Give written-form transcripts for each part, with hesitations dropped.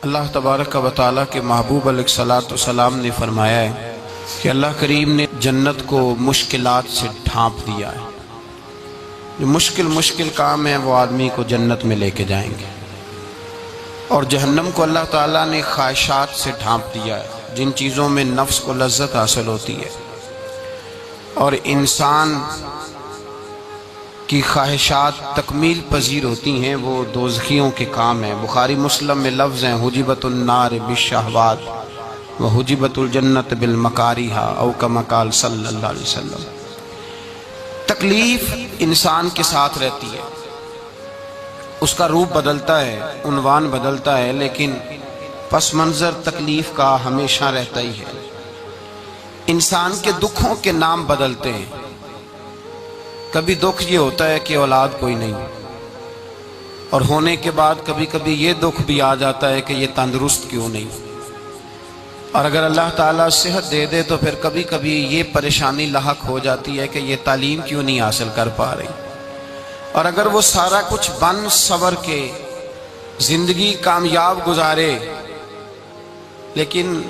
اللہ تبارک و تعالیٰ کے محبوب علیہ الصلوۃ والسلام نے فرمایا ہے کہ اللہ کریم نے جنت کو مشکلات سے ڈھانپ دیا ہے۔ جو مشکل کام ہیں وہ آدمی کو جنت میں لے کے جائیں گے، اور جہنم کو اللہ تعالیٰ نے خواہشات سے ڈھانپ دیا ہے، جن چیزوں میں نفس کو لذت حاصل ہوتی ہے اور انسان کی خواہشات تکمیل پذیر ہوتی ہیں، وہ دوزخیوں کے کام ہیں۔ بخاری مسلم میں لفظ ہیں حجبت النار بالشہوات وحجبت الجنت بالمکارہا او کما قال صلی اللہ علیہ وسلم۔ تکلیف انسان کے ساتھ رہتی ہے، اس کا روپ بدلتا ہے، عنوان بدلتا ہے، لیکن پس منظر تکلیف کا ہمیشہ رہتا ہی ہے۔ انسان کے دکھوں کے نام بدلتے ہیں۔ کبھی دکھ یہ ہوتا ہے کہ اولاد کوئی نہیں، اور ہونے کے بعد کبھی کبھی یہ دکھ بھی آ جاتا ہے کہ یہ تندرست کیوں نہیں، اور اگر اللہ تعالیٰ صحت دے دے تو پھر کبھی کبھی یہ پریشانی لاحق ہو جاتی ہے کہ یہ تعلیم کیوں نہیں حاصل کر پا رہی، اور اگر وہ سارا کچھ بن سور کے زندگی کامیاب گزارے، لیکن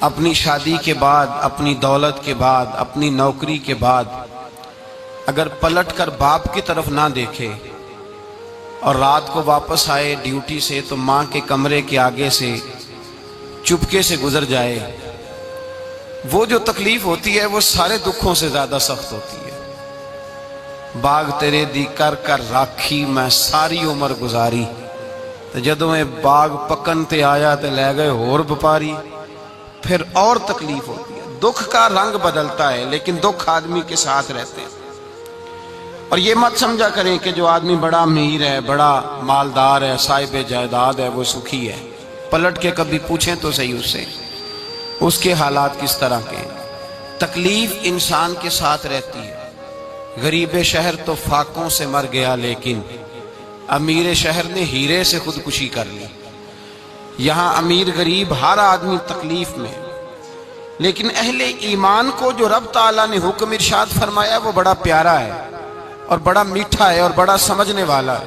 اپنی شادی کے بعد، اپنی دولت کے بعد، اپنی نوکری کے بعد اگر پلٹ کر باپ کی طرف نہ دیکھے اور رات کو واپس آئے ڈیوٹی سے تو ماں کے کمرے کے آگے سے چپکے سے گزر جائے، وہ جو تکلیف ہوتی ہے وہ سارے دکھوں سے زیادہ سخت ہوتی ہے۔ باغ تیرے دی کر کر راکھی میں ساری عمر گزاری، تو جدوں میں باغ پکن تے آیا تے لے گئے ہور بپاری، پھر اور تکلیف ہوتی ہے۔ دکھ کا رنگ بدلتا ہے، لیکن دکھ آدمی کے ساتھ رہتے ہیں۔ اور یہ مت سمجھا کریں کہ جو آدمی بڑا امیر ہے، بڑا مالدار ہے، صاحب جائیداد ہے، وہ سکھی ہے۔ پلٹ کے کبھی پوچھیں تو صحیح اس سے، اس کے حالات کس طرح کے ہیں۔ تکلیف انسان کے ساتھ رہتی ہے۔ غریب شہر تو فاقوں سے مر گیا، لیکن امیر شہر نے ہیرے سے خودکشی کر لی۔ یہاں امیر غریب ہر آدمی تکلیف میں، لیکن اہل ایمان کو جو رب تعالیٰ نے حکم ارشاد فرمایا وہ بڑا پیارا ہے اور بڑا میٹھا ہے اور بڑا سمجھنے والا ہے۔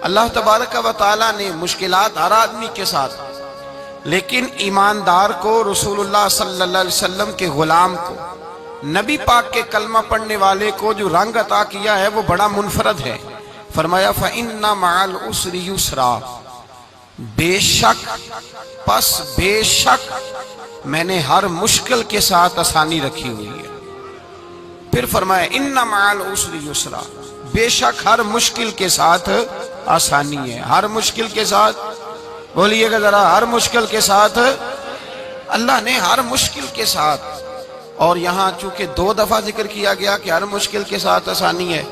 اللہ تبارک و تعالیٰ نے مشکلات ہر آدمی کے ساتھ، لیکن ایماندار کو، رسول اللہ صلی اللہ علیہ وسلم کے غلام کو، نبی پاک کے کلمہ پڑھنے والے کو جو رنگ عطا کیا ہے وہ بڑا منفرد ہے۔ فرمایا فَإِنَّ مَعَ الْعُسْرِ يُسْرًا، بے شک میں نے ہر مشکل کے ساتھ آسانی رکھی ہوئی ہے۔ پھر فرمایا اِنَّ مَعَ الْعُسْرِ يُسْرًا، بے شک ہر مشکل کے ساتھ آسانی ہے۔ ہر مشکل کے ساتھ، بولیے گا ذرا، ہر مشکل کے ساتھ، اللہ نے ہر مشکل کے ساتھ۔ اور یہاں چونکہ 2 دفعہ ذکر کیا گیا کہ ہر مشکل کے ساتھ آسانی ہے،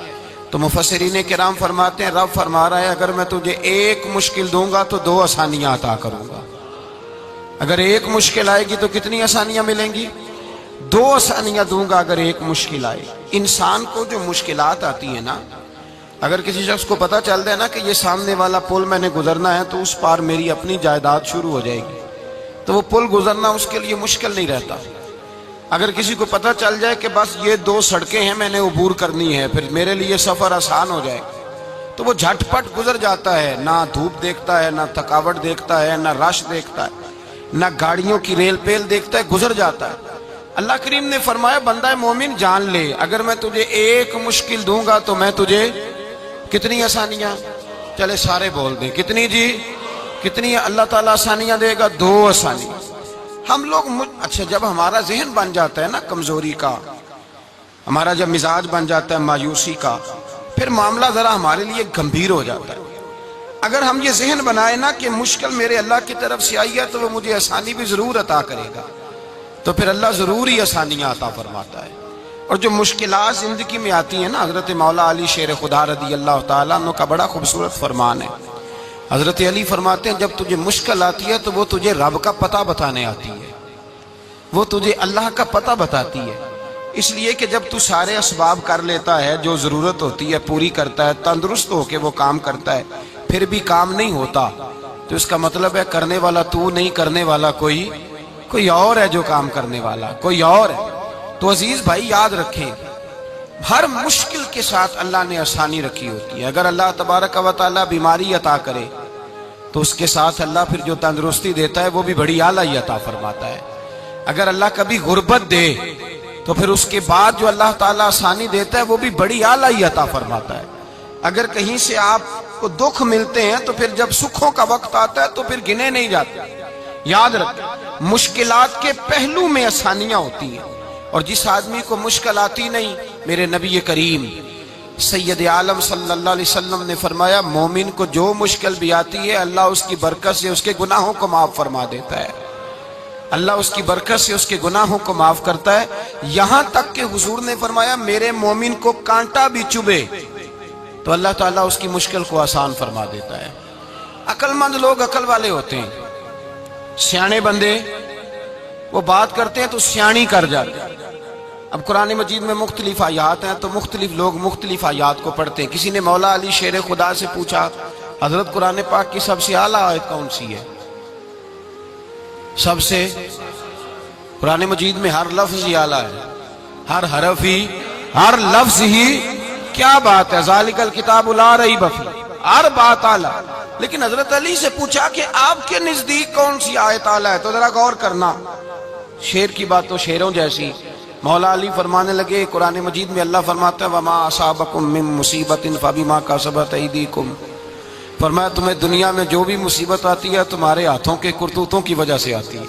تو مفسرین کرام فرماتے ہیں رب فرما رہا ہے اگر میں تجھے 1 مشکل دوں گا تو 2 آسانیاں عطا کروں گا۔ اگر 1 مشکل آئے گی تو کتنی آسانیاں ملیں گی؟ 2 آسانیاں دوں گا اگر 1 مشکل آئے۔ انسان کو جو مشکلات آتی ہیں نا، اگر کسی شخص کو پتہ چل جائے نا کہ یہ سامنے والا پل میں نے گزرنا ہے تو اس پار میری اپنی جائیداد شروع ہو جائے گی، تو وہ پل گزرنا اس کے لیے مشکل نہیں رہتا۔ اگر کسی کو پتہ چل جائے کہ بس یہ 2 سڑکیں ہیں میں نے عبور کرنی ہے، پھر میرے لیے سفر آسان ہو جائے، تو وہ جھٹ پٹ گزر جاتا ہے، نہ دھوپ دیکھتا ہے، نہ تھکاوٹ دیکھتا ہے، نہ رش دیکھتا ہے، نہ گاڑیوں کی ریل پیل دیکھتا ہے، گزر جاتا ہے۔ اللہ کریم نے فرمایا بندہ مومن جان لے اگر میں تجھے 1 مشکل دوں گا تو میں تجھے کتنی آسانیاں، چلے سارے بول دیں کتنی جی، کتنی اللہ تعالیٰ آسانیاں دے گا؟ 2 آسانیاں۔ ہم لوگ اچھا جب ہمارا ذہن بن جاتا ہے نا کمزوری کا، ہمارا جب مزاج بن جاتا ہے مایوسی کا، پھر معاملہ ذرا ہمارے لیے گمبھیر ہو جاتا ہے۔ اگر ہم یہ ذہن بنائے نا کہ مشکل میرے اللہ کی طرف سے آئی ہے تو وہ مجھے آسانی بھی ضرور عطا کرے گا، تو پھر اللہ ضرور ہی آسانیاں عطا فرماتا ہے۔ اور جو مشکلات زندگی میں آتی ہیں نا، حضرت مولا علی شیر خدا رضی اللہ تعالیٰ عنہ کا بڑا خوبصورت فرمان ہے۔ حضرت علی فرماتے ہیں جب تجھے مشکل آتی ہے تو وہ تجھے رب کا پتہ بتانے آتی ہے، وہ تجھے اللہ کا پتہ بتاتی ہے۔ اس لیے کہ جب تو سارے اسباب کر لیتا ہے، جو ضرورت ہوتی ہے پوری کرتا ہے، تندرست ہو کے وہ کام کرتا ہے، پھر بھی کام نہیں ہوتا، تو اس کا مطلب ہے کرنے والا تو نہیں، کرنے والا کوئی اور ہے جو کام کرنے والا، کوئی اور ہے۔ تو عزیز بھائی یاد رکھیں ہر مشکل کے ساتھ اللہ نے آسانی رکھی ہوتی ہے۔ اگر اللہ تبارک و تعالیٰ بیماری عطا کرے تو اس کے ساتھ اللہ پھر جو تندرستی دیتا ہے وہ بھی بڑی اعلیٰ عطا فرماتا ہے۔ اگر اللہ کبھی غربت دے تو پھر اس کے بعد جو اللہ تعالیٰ آسانی دیتا ہے وہ بھی بڑی اعلیٰ عطا فرماتا ہے۔ اگر کہیں سے آپ کو دکھ ملتے ہیں تو پھر جب سکھوں کا وقت آتا ہے تو پھر گنے نہیں جاتے۔ یاد رکھیں، مشکلات کے پہلو میں آسانیاں ہوتی ہیں، اور جس آدمی کو مشکل آتی نہیں، میرے نبی کریم سید عالم صلی اللہ علیہ وسلم نے فرمایا مومن کو جو مشکل بھی آتی ہے اللہ اس کی برکت سے اس کے گناہوں کو معاف فرما دیتا ہے۔ اللہ اس کی برکت سے اس کے گناہوں کو معاف کرتا ہے، یہاں تک کہ حضور نے فرمایا میرے مومن کو کانٹا بھی چبھے تو اللہ تعالیٰ اس کی مشکل کو آسان فرما دیتا ہے۔ عقل مند لوگ عقل والے ہوتے ہیں، سیانے بندے وہ بات کرتے ہیں تو سیانی کر جاتے ہیں۔ اب قرآن مجید میں مختلف آیات ہیں تو مختلف لوگ مختلف آیات کو پڑھتے ہیں۔ کسی نے مولا علی شیر خدا سے پوچھا حضرت قرآن پاک کی سب سے اعلیٰ آیت کون سی ہے؟ سب سے قرآن مجید میں ہر لفظ ہی اعلیٰ ہے، ہر حرف ہی، ہر لفظ ہی، کیا بات ہے، ذالک الکتاب لا ریب فیہ، ہر بات اعلیٰ۔ لیکن حضرت علی سے پوچھا کہ آپ کے نزدیک کون سی آیت اعلیٰ ہے، تو ذرا غور کرنا، شیر کی بات تو شیروں جیسی۔ مولا علی فرمانے لگے قرآن مجید میں اللہ فرماتا ہے وَمَا أَصَابَكُم مِّن مُّصِيبَةٍ فَبِمَا كَسَبَتْ أَيْدِيكُمْ، فرمایا تمہیں دنیا میں جو بھی مصیبت آتی ہے تمہارے ہاتھوں کے کرتوتوں کی وجہ سے آتی ہے،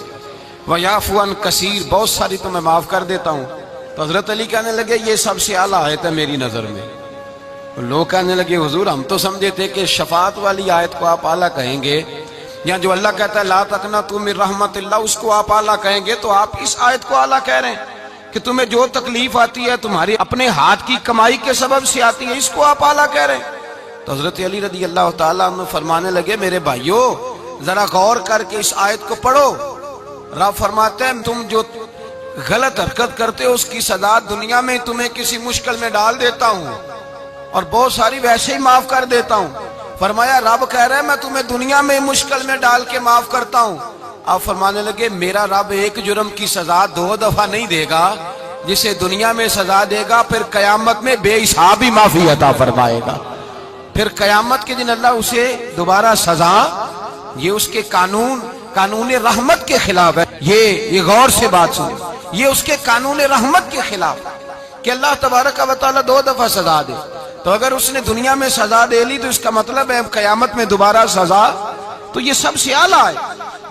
وَيَعْفُو عَن كَثِيرٍ، بہت ساری تو میں معاف کر دیتا ہوں۔ تو حضرت علی کہنے لگے یہ سب سے اعلیٰ آیت ہے میری نظر میں۔ لوگ کہنے لگے حضور ہم تو سمجھے تھے کہ شفاعت والی آیت کو آپ اعلیٰ کہیں گے، یا جو اللہ کہتا ہے لا تقنطوا من رحمت اللہ اس کو آپ اعلیٰ کہیں گے، تو آپ اس آیت کو اعلیٰ کہہ رہے ہیں کہ تمہیں جو تکلیف آتی ہے تمہاری اپنے ہاتھ کی کمائی کے سبب سے آتی ہے، اس کو آپ اعلیٰ کہہ رہے ہیں۔ تو حضرت علی رضی اللہ تعالیٰ عنہ فرمانے لگے میرے بھائیو ذرا غور کر کے اس آیت کو پڑھو۔ رب فرماتے ہیں تم جو غلط حرکت کرتے ہو اس کی سزا دنیا میں تمہیں کسی مشکل میں ڈال دیتا ہوں اور بہت ساری ویسے ہی معاف کر دیتا ہوں۔ فرمایا رب کہہ رہا ہے میں تمہیں دنیا میں مشکل میں ڈال کے معاف کرتا ہوں۔ آپ فرمانے لگے میرا رب ایک جرم کی سزا 2 دفعہ نہیں دے گا، جسے دنیا میں سزا دے گا پھر قیامت میں بے حساب ہی معافی عطا فرمائے گا۔ پھر قیامت کے دن اللہ اسے دوبارہ سزا، یہ اس کے قانون رحمت کے خلاف ہے، یہ غور سے بات سنیں، یہ اس کے قانون رحمت کے خلاف ہے کہ اللہ تبارک و تعالیٰ 2 دفعہ سزا دے۔ تو اگر اس نے دنیا میں سزا دے لی تو اس کا مطلب ہے قیامت میں دوبارہ سزا، تو یہ سب سے اعلیٰ ہے۔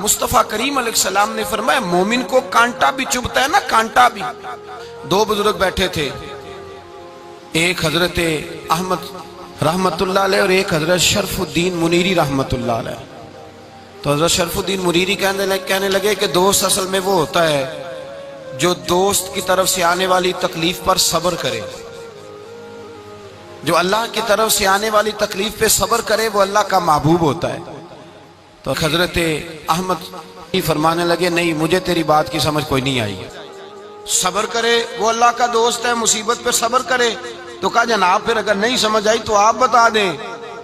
مصطفیٰ کریم علیہ السلام نے فرمایا مومن کو کانٹا بھی چبھتا ہے نا، کانٹا بھی۔ 2 بزرگ بیٹھے تھے، ایک حضرت احمد رحمت اللہ علیہ اور ایک حضرت شرف الدین منیری رحمت اللہ علیہ۔ تو حضرت شرف الدین منیری کہنے لگے کہ دوست اصل میں وہ ہوتا ہے جو دوست کی طرف سے آنے والی تکلیف پر صبر کرے، جو اللہ کی طرف سے آنے والی تکلیف پہ صبر کرے وہ اللہ کا محبوب ہوتا ہے۔ تو حضرت احمد فرمانے لگے نہیں مجھے تیری بات کی سمجھ کوئی نہیں آئی، صبر کرے وہ اللہ کا دوست ہے، مصیبت پہ صبر کرے۔ تو کہا جناب پھر اگر نہیں سمجھ آئی تو آپ بتا دیں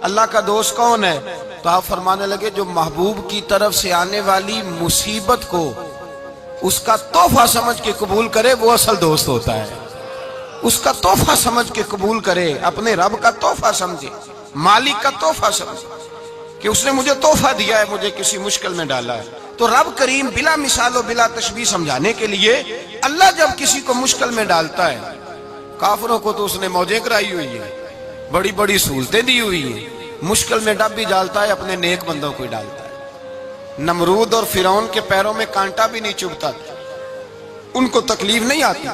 اللہ کا دوست کون ہے؟ تو آپ فرمانے لگے جو محبوب کی طرف سے آنے والی مصیبت کو اس کا تحفہ سمجھ کے قبول کرے وہ اصل دوست ہوتا ہے۔ اس کا تحفہ سمجھ کے قبول کرے، اپنے رب کا تحفہ سمجھے، مالک کا تحفہ سمجھے کہ اس نے مجھے تحفہ دیا ہے، مجھے کسی مشکل میں ڈالا ہے۔ تو رب کریم بلا مثال و بلا تشبیہ سمجھانے کے لیے اللہ جب کسی کو مشکل میں ڈالتا ہے، کافروں کو تو اس نے موجیں کرائی ہوئی ہیں، بڑی بڑی سہولتیں دی ہوئی ہیں، مشکل میں ڈب بھی ڈالتا ہے، اپنے نیک بندوں کو ہی ڈالتا ہے۔ نمرود اور فرعون کے پیروں میں کانٹا بھی نہیں چبھتا، ان کو تکلیف نہیں آتی۔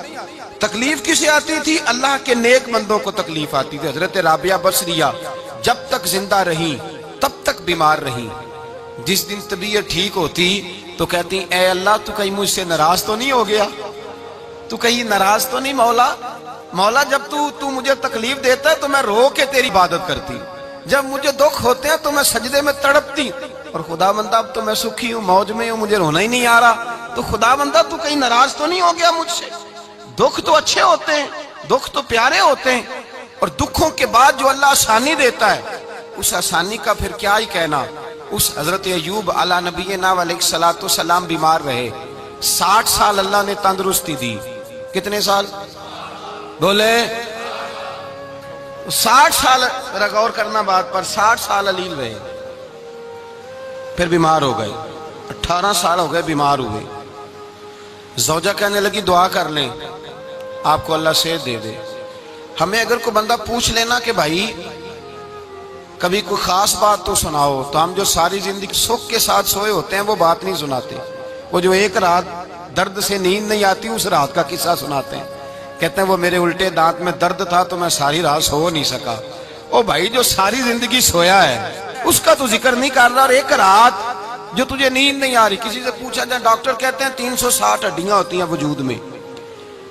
تکلیف کسے آتی تھی؟ اللہ کے نیک بندوں کو تکلیف آتی تھی۔ حضرت رابعہ بصریہ جب تک زندہ رہی تب تک بیمار رہی، جس دن طبیعت ٹھیک ہوتی تو کہتی اے اللہ تو کہیں مجھ سے ناراض تو نہیں ہو گیا، تو کہیں ناراض تو نہیں مولا جب تو مجھے تکلیف دیتا ہے تو میں رو کے تیری عبادت کرتی، جب مجھے دکھ ہوتے ہیں تو میں سجدے میں تڑپتی، اور خدا بندہ اب تو میں سکھی ہوں، موج میں ہوں، مجھے رونا ہی نہیں آ رہا، تو خدا بندہ تو کہیں ناراض تو نہیں ہو گیا مجھ سے؟ دکھ تو اچھے ہوتے ہیں، دکھ تو پیارے ہوتے ہیں، اور دکھوں کے بعد جو اللہ آسانی دیتا ہے اس آسانی کا پھر کیا ہی کہنا۔ اس حضرت ایوب علی نبینا علیہ الصلوۃ والسلام بیمار رہے، 60 سال اللہ نے تندرستی دی۔ کتنے سال بولے؟ 60 سال، ذرا غور کرنا بات پر، 60 سال علیل رہے۔ پھر بیمار ہو گئے، 18 سال ہو گئے بیمار ہوئے۔ زوجہ کہنے لگی دعا کر لیں آپ کو اللہ صحت دے دے۔ ہمیں اگر کوئی بندہ پوچھ لینا کہ بھائی کبھی کوئی خاص بات تو سناؤ، تو ہم جو ساری زندگی سکھ کے ساتھ سوئے ہوتے ہیں وہ بات نہیں سناتے، وہ جو ایک رات درد سے نیند نہیں آتی اس رات کا قصہ سناتے ہیں، کہتے ہیں وہ میرے الٹے دانت میں درد تھا تو میں ساری رات سو نہیں سکا۔ او بھائی جو ساری زندگی سویا ہے اس کا تو ذکر نہیں کر رہا، اور ایک رات جو تجھے نیند نہیں آ رہی۔ کسی سے پوچھا جائے، ڈاکٹر کہتے ہیں 360 ہڈیاں ہوتی ہیں وجود میں،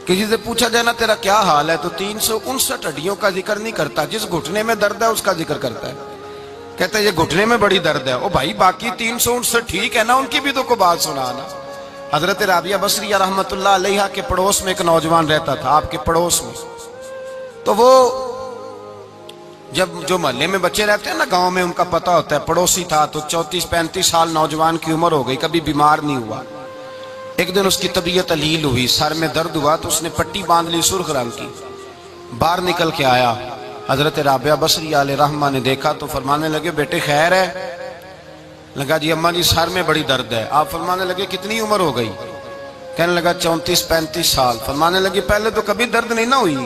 کسی سے پوچھا جائے نا تیرا کیا حال ہے تو 359 ہڈیوں کا ذکر نہیں کرتا، جس گھٹنے میں درد ہے اس کا ذکر کرتا ہے، کہتا ہے یہ گھٹنے میں بڑی درد ہے۔ او بھائی باقی 359 ٹھیک ہے نا، ان کی بھی تو کوئی بات سنانا۔ حضرت رابعہ بصریہ رحمت اللہ علیہا کے پڑوس میں ایک نوجوان رہتا تھا، آپ کے پڑوس میں، تو وہ جب جو محلے میں بچے رہتے ہیں نا گاؤں میں، ان کا پتہ ہوتا ہے، پڑوسی تھا تو 34-35 سال نوجوان کی عمر ہو گئی، کبھی بیمار نہیں ہوا۔ ایک دن اس کی طبیعت علیل ہوئی، سر میں درد ہوا تو اس نے پٹی باندھ لی سرخ رنگ کی، باہر نکل کے آیا۔ حضرت رابعہ بصریہ علیہ رحمہ نے دیکھا تو فرمانے لگے بیٹے خیر ہے؟ لگا جی اماں جی سر میں بڑی درد ہے۔ آپ فرمانے لگے کتنی عمر ہو گئی؟ کہنے لگا 34-35 سال۔ فرمانے لگے پہلے تو کبھی درد نہیں نہ ہوئی؟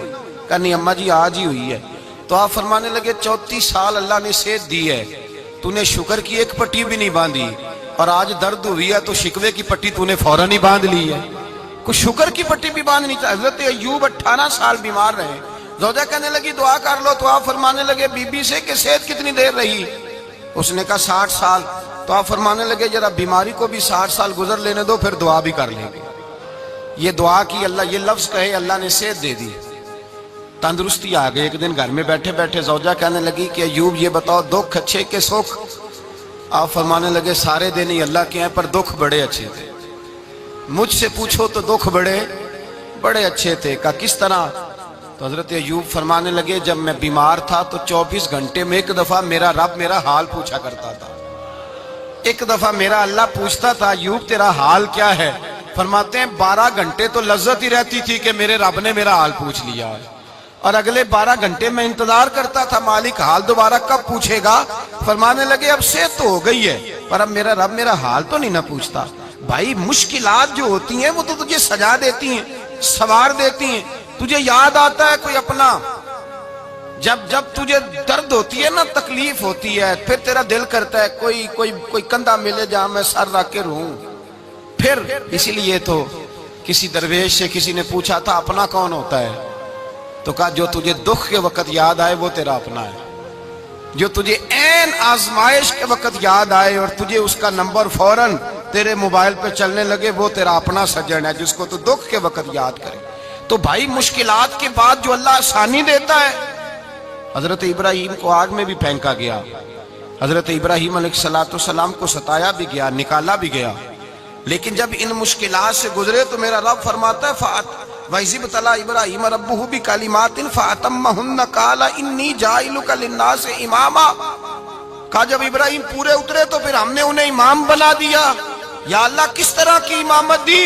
کہا نہیں اماں جی آج ہی ہوئی ہے۔ تو آپ فرمانے لگے 34 سال اللہ نے صحت دی ہے، تو نے شکر کی ایک پٹی بھی نہیں باندھی، اور آج درد ہوئی ہے تو شکوے کی پٹی تو نے فوراً ہی باندھ لی ہے، کوئی شکر کی پٹی بھی باندھنی چاہیے۔ حضرت ایوب 18 سال بیمار رہے، زوجہ کہنے لگی دعا کر لو، تو آپ فرمانے لگے بی بی سے کہ صحت کتنی دیر رہی؟ اس نے کہا 60 سال۔ تو آپ فرمانے لگے ذرا بیماری کو بھی 60 سال گزر لینے دو پھر دعا بھی کر لیں گے۔ یہ دعا کی، اللہ یہ لفظ کہے اللہ نے صحت دے دی، تندرستی آ گئی۔ ایک دن گھر میں بیٹھے بیٹھے زوجہ کہنے لگی کہ ایوب یہ بتاؤ دکھ اچھے کہ سکھ؟ آپ فرمانے لگے سارے دن ہی اللہ کے ہیں پر دکھ بڑے اچھے تھے، مجھ سے پوچھو تو دکھ بڑے اچھے تھے۔ کہا کس طرح؟ تو حضرت ایوب فرمانے لگے جب میں بیمار تھا تو 24 گھنٹے میں ایک دفعہ میرا رب میرا حال پوچھا کرتا تھا، ایک دفعہ میرا اللہ پوچھتا تھا ایوب تیرا حال کیا ہے؟ فرماتے ہیں 12 گھنٹے تو لذت ہی رہتی تھی کہ میرے رب نے میرا حال پوچھ لیا، اور اگلے 12 گھنٹے میں انتظار کرتا تھا مالک حال دوبارہ کب پوچھے گا۔ فرمانے لگے اب صحت تو ہو گئی ہے پر اب میرا رب میرا حال تو نہیں نہ پوچھتا۔ بھائی مشکلات جو ہوتی ہیں وہ تو تجھے سجا دیتی ہیں، سوار دیتی ہیں، تجھے یاد آتا ہے کوئی اپنا، جب تجھے درد ہوتی ہے نا، تکلیف ہوتی ہے، پھر تیرا دل کرتا ہے کوئی کندھا ملے جہاں میں سر رکھ کے رہوں۔ پھر اسی لیے تو کسی درویش سے کسی نے پوچھا تھا اپنا کون ہوتا ہے؟ تو کہا جو تجھے دکھ کے وقت یاد آئے وہ تیرا اپنا ہے، جو تجھے عین آزمائش کے وقت یاد آئے اور تجھے اس کا نمبر فوراً تیرے موبائل پہ چلنے لگے وہ تیرا اپنا سجن ہے، جس کو تو دکھ کے وقت یاد کرے۔ تو بھائی مشکلات کے بعد جو اللہ آسانی دیتا ہے، حضرت ابراہیم کو آگ میں بھی پھینکا گیا، حضرت ابراہیم علیہ السلام کو ستایا بھی گیا، نکالا بھی گیا، لیکن جب ان مشکلات سے گزرے تو میرا رب فرماتا ہے وَإِذِ ابْتَلَىٰ إِبْرَاهِيمَ رَبُّهُ بِكَلِمَاتٍ فَأَتَمَّهُنَّ قَالَ إِنِّي جَاعِلُكَ لِلنَّاسِ إِمَامًا۔ کہا جب ابراہیم پورے اترے تو پھر ہم نے انہیں امام بنا دیا۔ یا اللہ کس طرح کی امامت دی؟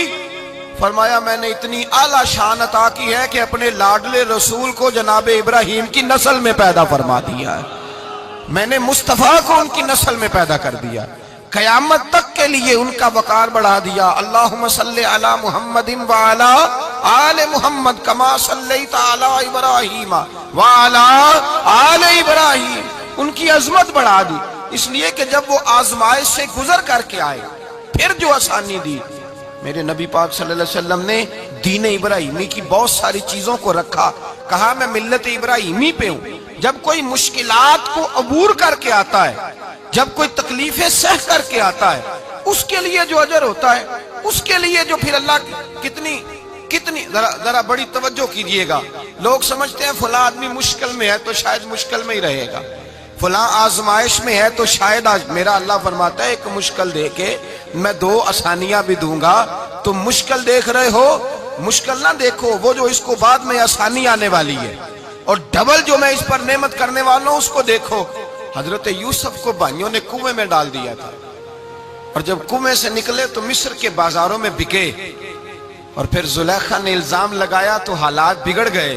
فرمایا میں نے اتنی اعلیٰ شان عطا کی ہے کہ اپنے لاڈلے رسول کو جناب ابراہیم کی نسل میں پیدا فرما دیا ہے، میں نے مصطفیٰ کو ان کی نسل میں پیدا کر دیا، قیامت تک کے لیے ان کا وقار بڑھا دیا۔ اللہم صلی علی محمد وعلی آل محمد کما صلیت علی ابراہیم وعلی آل ابراہیم، ان کی عظمت بڑھا دی، اس لیے کہ جب وہ آزمائش سے گزر کر کے آئے پھر جو آسانی دی۔ میرے نبی پاک صلی اللہ علیہ وسلم نے دین ابراہیمی کی بہت ساری چیزوں کو رکھا، کہا میں ملت ابراہیمی پہ ہوں۔ جب کوئی مشکلات کو عبور کر کے آتا ہے، جب کوئی تکلیفیں سہ کر کے آتا ہے، اس کے لیے جو اجر ہوتا ہے، اس کے لیے جو پھر اللہ کتنی ذرا بڑی توجہ کیجئے گا۔ لوگ سمجھتے ہیں فلاں آدمی مشکل میں ہے تو شاید مشکل میں ہی رہے گا، فلاں آزمائش میں ہے تو شاید میرا اللہ فرماتا ہے ایک مشکل دے کے میں 2 آسانیاں بھی دوں گا۔ تم مشکل دیکھ رہے ہو، مشکل نہ دیکھو، وہ جو اس کو بعد میں آسانی آنے والی ہے، اور ڈبل جو میں اس پر نعمت کرنے والا ہوں اس کو دیکھو۔ حضرت یوسف کو بھائیوں نے کنویں میں ڈال دیا تھا، اور جب کنویں سے نکلے تو مصر کے بازاروں میں بکے، اور پھر زلیخا نے الزام لگایا تو حالات بگڑ گئے،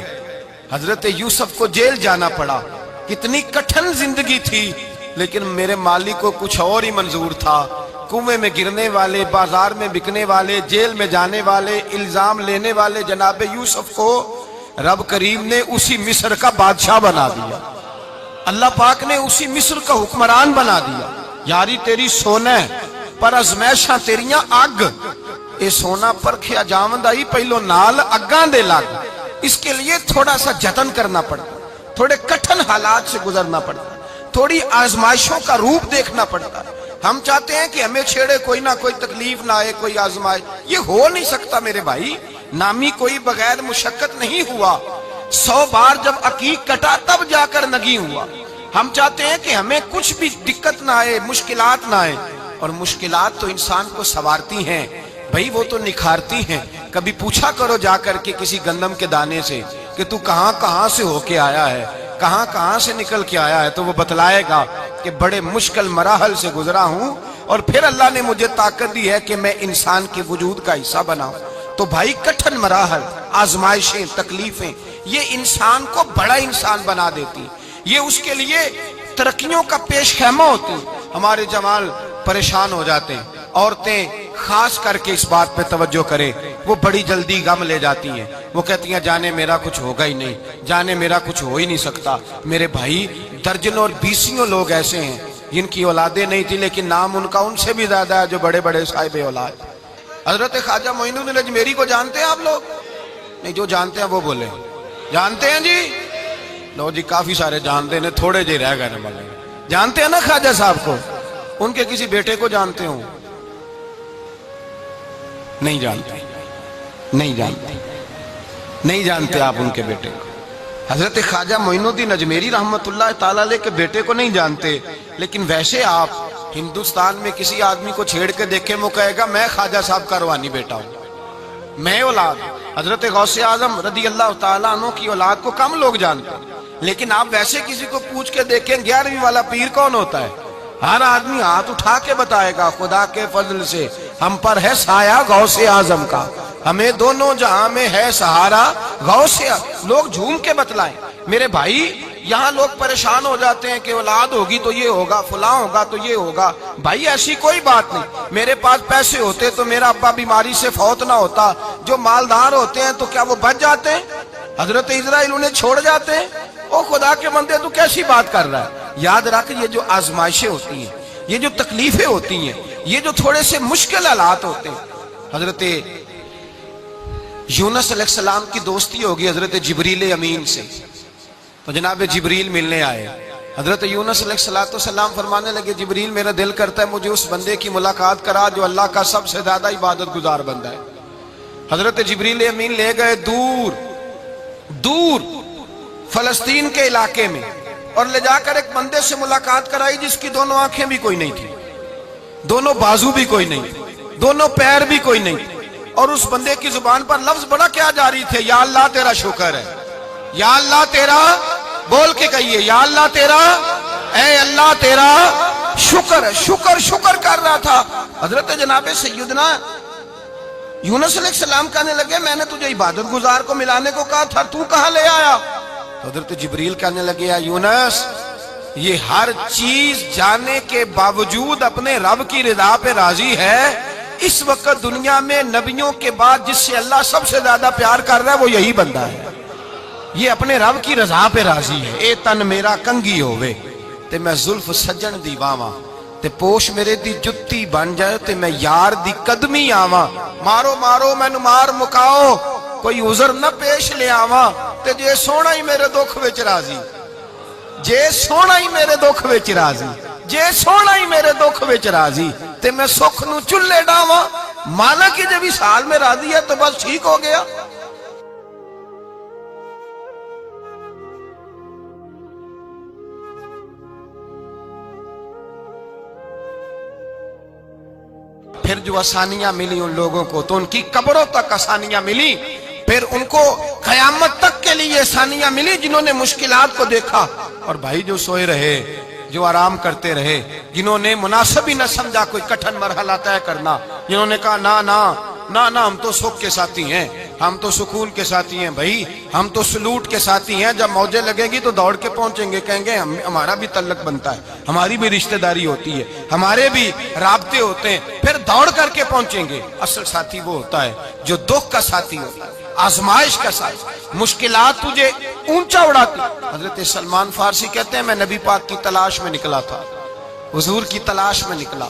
حضرت یوسف کو جیل جانا پڑا۔ کتنی کٹھن زندگی تھی، لیکن میرے مالک کو کچھ اور ہی منظور تھا۔ کنویں میں گرنے والے، بازار میں بکنے والے، جیل میں جانے والے، الزام لینے والے جناب یوسف کو رب کریم نے اسی مصر کا بادشاہ بنا دیا۔ اللہ پاک نے اسی مصر کا حکمران بنا دیا۔ یاری تیری سونا پر ازمائشاں تیریاں اگ، اے سونا پرکھیا جاوندا ہی پہلو نال اگاں دے لگ۔ اس کے لیے تھوڑا سا جتن کرنا پڑتا، تھوڑے کٹھن حالات سے گزرنا پڑتا، تھوڑی آزمائشوں کا روپ دیکھنا پڑتا۔ ہم چاہتے ہیں کہ ہمیں چھیڑے کوئی نہ کوئی تکلیف نہ آئے، کوئی آزمائش، یہ ہو نہیں سکتا میرے بھائی۔ نامی کوئی بغیر مشقت نہیں ہوا، 100 بار جب عقیق کٹا تب جا کر نگی ہوا۔ ہم چاہتے ہیں کہ ہمیں کچھ بھی دقت نہ آئے، مشکلات نہ آئے، اور مشکلات تو انسان کو سنوارتی ہیں بھائی، وہ تو نکھارتی ہیں۔ کبھی پوچھا کرو جا کر کے کسی گندم کے دانے سے کہ تو کہاں کہاں سے ہو کے آیا ہے، کہاں کہاں سے نکل کے آیا ہے، تو وہ بتلائے گا کہ بڑے مشکل مراحل سے گزرا ہوں، اور پھر اللہ نے مجھے طاقت دی ہے کہ میں انسان کے وجود کا حصہ بناؤں۔ تو بھائی کٹھن مراحل، آزمائشیں، تکلیفیں، یہ انسان کو بڑا انسان بنا دیتی، یہ اس کے لیے ترقیوں کا پیش خیمہ ہوتی۔ ہمارے جمال پریشان ہو جاتے ہیں، عورتیں خاص کر کے اس بات پہ توجہ کریں، وہ بڑی جلدی غم لے جاتی ہیں، وہ کہتی ہیں جانے میرا کچھ ہوگا ہی نہیں، جانے میرا کچھ ہو ہی نہیں سکتا۔ میرے بھائی درجنوں اور بیسیوں لوگ ایسے ہیں جن کی اولادیں نہیں تھی، لیکن نام ان کا ان سے بھی زیادہ ہے جو بڑے بڑے صاحب اولاد۔ حضرت خواجہ معین الدین اجمیری کو جانتے ہیں آپ لوگ؟ نہیں، جو جانتے ہیں وہ بولے جانتے ہیں جی؟ لو جی، کافی سارے جانتے ہیں، تھوڑے جی رہ گئے نا۔ جانتے ہیں نا خواجہ صاحب کو؟ ان کے کسی بیٹے کو جانتے ہوں؟ نہیں جانتے، نہیں جانتے، نہیں جانتے آپ ان کے بیٹے کو۔ حضرت خواجہ معین الدین اجمیری رحمت اللہ تعالیٰ علیہ کے بیٹے کو نہیں جانتے، لیکن ویسے آپ ہندوستان میں کسی آدمی کو چھیڑ کے دیکھیں، وہ کہے گا میں خواجہ صاحب کا روحانی بیٹا ہوں، میں اولاد۔ حضرت غوث اعظم رضی اللہ تعالیٰ عنہ کی اولاد کو کم لوگ جانتے ہیں، لیکن آپ ویسے کسی کو پوچھ کے دیکھیں 11ویں والا پیر کون ہوتا ہے، ہر آدمی ہاتھ اٹھا کے بتائے گا خدا کے فضل سے ہم پر ہے سایہ غوث اعظم کا، ہمیں دونوں جہاں میں ہے سہارا غوث اعظم۔ لوگ جھوم کے بتلائیں۔ میرے بھائی یہاں لوگ پریشان ہو جاتے ہیں کہ اولاد ہوگی تو یہ ہوگا، فلاں ہوگا تو یہ ہوگا۔ بھائی ایسی کوئی بات نہیں۔ میرے پاس پیسے ہوتے تو میرا ابا بیماری سے فوت نہ ہوتا۔ جو مالدار ہوتے ہیں تو کیا وہ بچ جاتے ہیں؟ حضرت اسرائیل انہیں چھوڑ جاتے ہیں؟ او خدا کے بندے تو کیسی بات کر رہا ہے؟ یاد رکھ، یہ جو آزمائشیں ہوتی ہیں، یہ جو تکلیفیں ہوتی ہیں، یہ جو تھوڑے سے مشکل حالات ہوتے ہیں۔ حضرت یونس علیہ السلام کی دوستی ہوگی حضرت جبریل امین سے، تو جناب جبریل ملنے آئے۔ حضرت یونس علیہ السلام فرمانے لگے جبریل میرا دل کرتا ہے مجھے اس بندے کی ملاقات کرا جو اللہ کا سب سے زیادہ عبادت گزار بندہ ہے۔ حضرت جبریل امین لے گئے دور دور فلسطین کے علاقے میں، اور لے جا کر ایک بندے سے ملاقات کرائی جس کی دونوں آنکھیں بھی کوئی نہیں تھی، دونوں بازو بھی کوئی نہیں، دونوں پیر بھی کوئی نہیں، اور اس بندے کی زبان پر لفظ بڑا کیا جاری تھے، یا اللہ تیرا شکر ہے، یا اللہ تیرا، بول کے کہیے یا اللہ تیرا، اے اللہ تیرا شکر ہے۔ شکر شکر کر رہا تھا۔ حضرت جناب سیدنا یونس علیہ السلام کہنے لگے میں نے تجھے عبادت گزار کو ملانے کو کہا تھا، تو کہاں لے آیا؟ حضرت جبریل کہنے لگے یا یونس، یہ ہر چیز جانے کے باوجود اپنے رب کی رضا پہ راضی ہے۔ اس وقت دنیا میں نبیوں کے بعد جس سے اللہ سب سے زیادہ پیار کر رہا ہے وہ یہی بندہ ہے، یہ اپنے رب کی رضا پہ راضی ہے۔ اے تن میرا کنگی ہوئے تے میں زلف سجن دی واواں، تے پوش میرے دی جتی بن جائے تے میں یار دی قدمی آواں، مارو مارو مینو مار مکاؤ کوئی عذر نہ پیش لے آواں، تے جے سونا ہی میرے دکھ وچ راضی، جے سونا ہی میرے دکھ وچ راضی، جے سونا ہی میرے دکھ وچ راضی تے میں سکھ نو چلے ڈاواں۔ مانا کہ جب اس حال میں راضی ہے تو بس ٹھیک ہو گیا۔ پھر جو آسانیاں ملی ان لوگوں کو تو ان کی قبروں تک آسانیاں ملی، پھر ان کو قیامت تک کے لیے آسانیاں ملی جنہوں نے مشکلات کو دیکھا۔ اور بھائی جو سوئے رہے جو آرام کرتے رہے، جنہوں نے مناسب ہی نہ سمجھا کوئی کٹھن مرحلہ طے کرنا، جنہوں نے کہا نا نا نا نا ہم تو سکھ کے ساتھی ہیں، ہم تو سکون کے ساتھی ہیں، بھائی ہم تو سلوٹ کے ساتھی ہیں، جب موجیں لگیں گی تو دوڑ کے پہنچیں گے، کہیں گے ہمارا بھی تعلق بنتا ہے، ہماری بھی رشتہ داری ہوتی ہے، ہمارے بھی رابطے ہوتے ہیں، پھر دوڑ کر کے پہنچیں گے۔ اصل ساتھی وہ ہوتا ہے جو دکھ کا ساتھی ہوتا ہے، آزمائش کا ساتھ، مشکلات تجھے اونچا اڑاتی۔ حضرت سلمان فارسی کہتے ہیں میں نبی پاک کی تلاش میں نکلا تھا، حضور کی تلاش میں نکلا،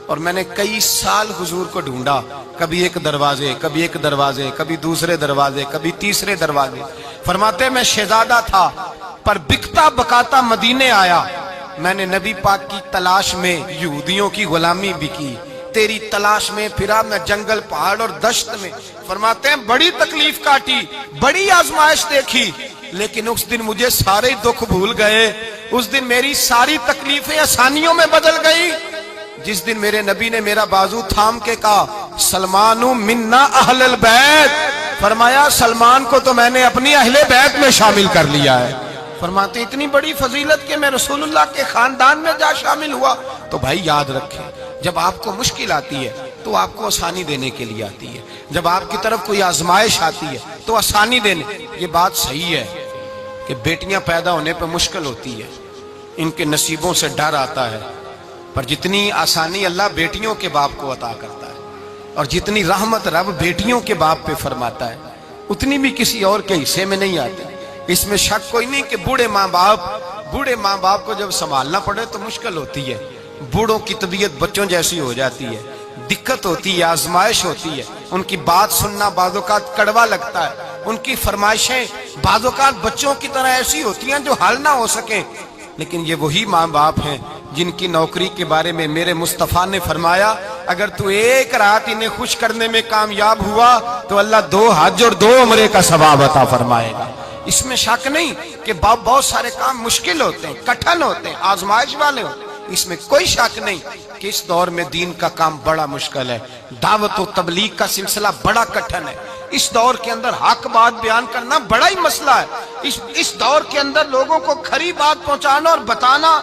اور میں نے کئی سال حضور کو ڈھونڈا، کبھی ایک دروازے، کبھی ایک دروازے، کبھی دوسرے دروازے، کبھی تیسرے دروازے۔ فرماتے ہیں میں شہزادہ تھا پر بکتا بکاتا مدینے آیا، میں نے نبی پاک کی تلاش میں یہودیوں کی غلامی بھی کی، تیری تلاش میں پھرا میں جنگل پہاڑ اور دشت میں۔ فرماتے ہیں بڑی تکلیف کاٹی، بڑی آزمائش دیکھی، لیکن اس دن مجھے سارے دکھ بھول گئے، اس دن میری ساری تکلیفیں آسانیوں میں بدل گئی، جس دن میرے نبی نے میرا بازو تھام کے کہا سلمان منا اہل البیت، فرمایا سلمان کو تو میں نے اپنی اہل بیت میں شامل کر لیا ہے۔ فرماتے اتنی بڑی فضیلت کہ میں رسول اللہ کے خاندان میں جا شامل ہوا۔ تو بھائی یاد رکھیں، جب آپ کو مشکل آتی ہے تو آپ کو آسانی دینے کے لیے آتی ہے، جب آپ کی طرف کوئی آزمائش آتی ہے تو آسانی دینے۔ یہ بات صحیح ہے کہ بیٹیاں پیدا ہونے پہ مشکل ہوتی ہے، ان کے نصیبوں سے ڈر آتا ہے، پر جتنی آسانی اللہ بیٹیوں کے باپ کو عطا کرتا ہے اور جتنی رحمت رب بیٹیوں کے باپ پہ فرماتا ہے اتنی بھی کسی اور کے حصے میں نہیں آتی۔ اس میں شک کوئی نہیں کہ بوڑھے ماں باپ کو جب سنبھالنا پڑے تو مشکل ہوتی ہے، بوڑھوں کی طبیعت بچوں جیسی ہو جاتی ہے، دقت ہوتی ہے، آزمائش ہوتی ہے، ان کی بات سننا بعض اوقات کڑوا لگتا ہے، ان کی فرمائشیں بعض اوقات بچوں کی طرح ایسی ہوتی ہیں جو حل نہ ہو سکیں، لیکن یہ وہی ماں باپ ہیں جن کی نوکری کے بارے میں میرے مصطفیٰ نے فرمایا اگر تو ایک رات انہیں خوش کرنے میں کامیاب ہوا تو اللہ 2 حج اور 2 عمرے کا ثواب عطا فرمائے گا۔ اس میں شک نہیں کہ بہت سارے کام مشکل ہوتے ہیں، کٹھن ہوتے ہیں، آزمائش والے ہوتے ہیں، اس میں کوئی شک نہیں کہ اس دور میں دین کا کام بڑا مشکل ہے، دعوت و تبلیغ کا سلسلہ بڑا کٹھن ہے، اس دور کے اندر حق بات بیان کرنا بڑا ہی مسئلہ ہے، اس دور کے اندر لوگوں کو کھری بات پہنچانا اور بتانا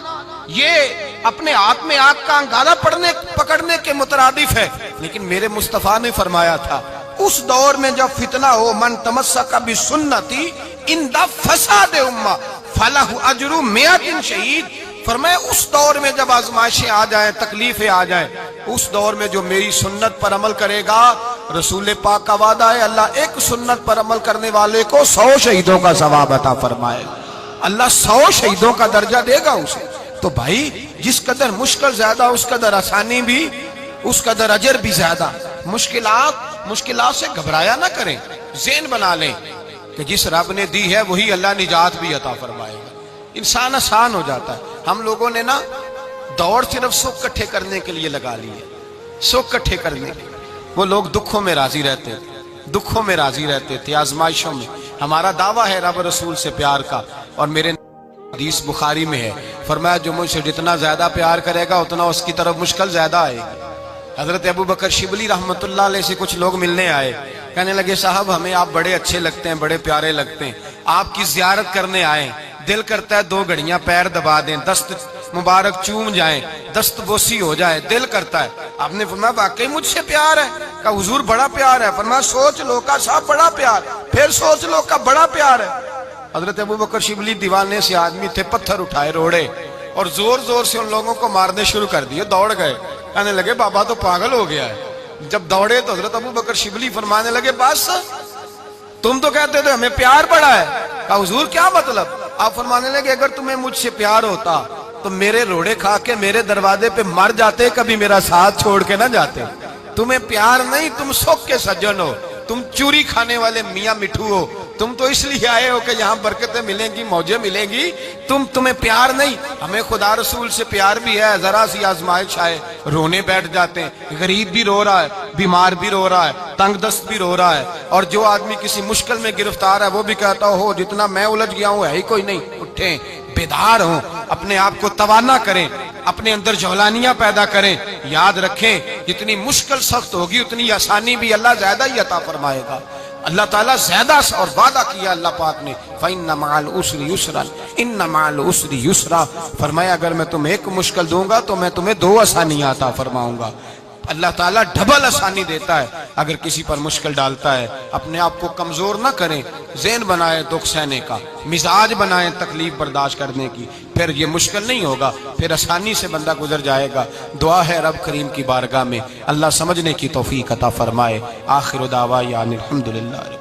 یہ اپنے ہاتھ میں آگ کا انگارہ پکڑنے کے مترادف ہے۔ لیکن میرے مصطفیٰ نے فرمایا تھا اس دور میں جب فتنہ ہو من تمسک بسنتی اندہ فساد امہ فلہ اجر 100 شہید، فرمایا اس دور میں جب آزمائشیں آ جائیں، تکلیفیں آ جائیں، اس دور میں جو میری سنت پر عمل کرے گا، رسول پاک کا وعدہ ہے اللہ ایک سنت پر عمل کرنے والے کو 100 شہیدوں کا ثواب عطا فرمائے گا، اللہ 100 شہیدوں کا درجہ دے گا اسے۔ تو بھائی جس قدر مشکل زیادہ اس قدر آسانی بھی، اس قدر اجر بھی زیادہ۔ مشکلات سے گھبرایا نہ کریں، ذہن بنا لیں کہ جس رب نے دی ہے وہی اللہ نجات بھی عطا فرمائے گا، انسان آسان ہو جاتا ہے۔ ہم لوگوں نے نا دوڑ صرف سکھ کٹھے کرنے کے لیے لگا لی ہے، سکھ کٹھے کرنے کے لیے۔ وہ لوگ دکھوں میں راضی رہتے تھے، آزمائشوں میں۔ ہمارا دعویٰ ہے رب رسول سے پیار کا، اور میرے حدیث بخاری میں ہے فرمایا جو مجھ سے جتنا زیادہ پیار کرے گا اتنا اس کی طرف مشکل زیادہ آئے گی۔ حضرت ابو بکر شبلی رحمت اللہ علیہ سے کچھ لوگ ملنے آئے، کہنے لگے صاحب ہمیں آپ بڑے اچھے لگتے ہیں، بڑے پیارے لگتے ہیں، آپ کی زیارت کرنے آئے، دل کرتا ہے 2 گھڑیاں پیر دبا دیں، دست مبارک چوم جائیں، دست بوسی ہو جائے، دل کرتا ہے۔ آپ نے فرمایا واقعی مجھ سے پیار ہے؟ کہا حضور بڑا پیار ہے۔ فرمایا سوچ لو کا صاحب بڑا پیار، پھر سوچ لو کا بڑا پیار ہے۔ حضرت ابو بکر شبلی دیوانے سے آدمی تھے، پتھر اٹھائے روڑے اور زور زور سے ان لوگوں کو مارنے شروع کر دیے، دوڑ گئے، کہنے لگے بابا تو پاگل ہو گیا ہے۔ جب دوڑے تو حضرت ابو بکر شبلی فرمانے لگے بس تم تو کہتے تھے ہمیں پیار بڑا ہے۔ کہا حضور کیا مطلب؟ آپ فرمانے لگے اگر تمہیں مجھ سے پیار ہوتا تو میرے روڑے کھا کے میرے دروازے پہ مر جاتے، کبھی میرا ساتھ چھوڑ کے نہ جاتے۔ تمہیں پیار نہیں، تم سکھ کے سجن ہو، تم چوری کھانے والے میاں مٹھو ہو، تم تو اس لیے آئے ہو کہ یہاں برکتیں ملیں گی، موجیں ملیں گی، تمہیں پیار نہیں۔ ہمیں خدا رسول سے پیار بھی ہے، ذرا سی آزمائش آئے رونے بیٹھ جاتے ہیں، غریب بھی رو رہا ہے، بیمار بھی رو رہا ہے، تنگ دست بھی رو رہا ہے، اور جو آدمی کسی مشکل میں گرفتار ہے وہ بھی کہتا ہو جتنا میں الجھ گیا ہوں ہے ہی کوئی نہیں۔ اٹھیں، بیدار ہوں، اپنے آپ کو توانا کریں، اپنے اندر جولانیاں پیدا کریں۔ یاد رکھیں جتنی مشکل سخت ہوگی اتنی آسانی بھی اللہ زیادہ ہی عطا فرمائے گا۔ اللہ تعالیٰ زیادہ اور وعدہ کیا اللہ پاک نے فَإِنَّ مَعَ الْعُسْرِ يُسْرًا إِنَّ مَعَ الْعُسْرِ يُسْرًا، فرمایا اگر میں تمہیں ایک مشکل دوں گا تو میں تمہیں 2 آسانیاں عطا فرماؤں گا۔ اللہ تعالیٰ ڈبل آسانی دیتا ہے اگر کسی پر مشکل ڈالتا ہے۔ اپنے آپ کو کمزور نہ کریں، ذہن بنائیں دکھ سہنے کا، مزاج بنائیں تکلیف برداشت کرنے کی، پھر یہ مشکل نہیں ہوگا، پھر آسانی سے بندہ گزر جائے گا۔ دعا ہے رب کریم کی بارگاہ میں اللہ سمجھنے کی توفیق عطا فرمائے۔ آخر دعوانا الحمدللہ۔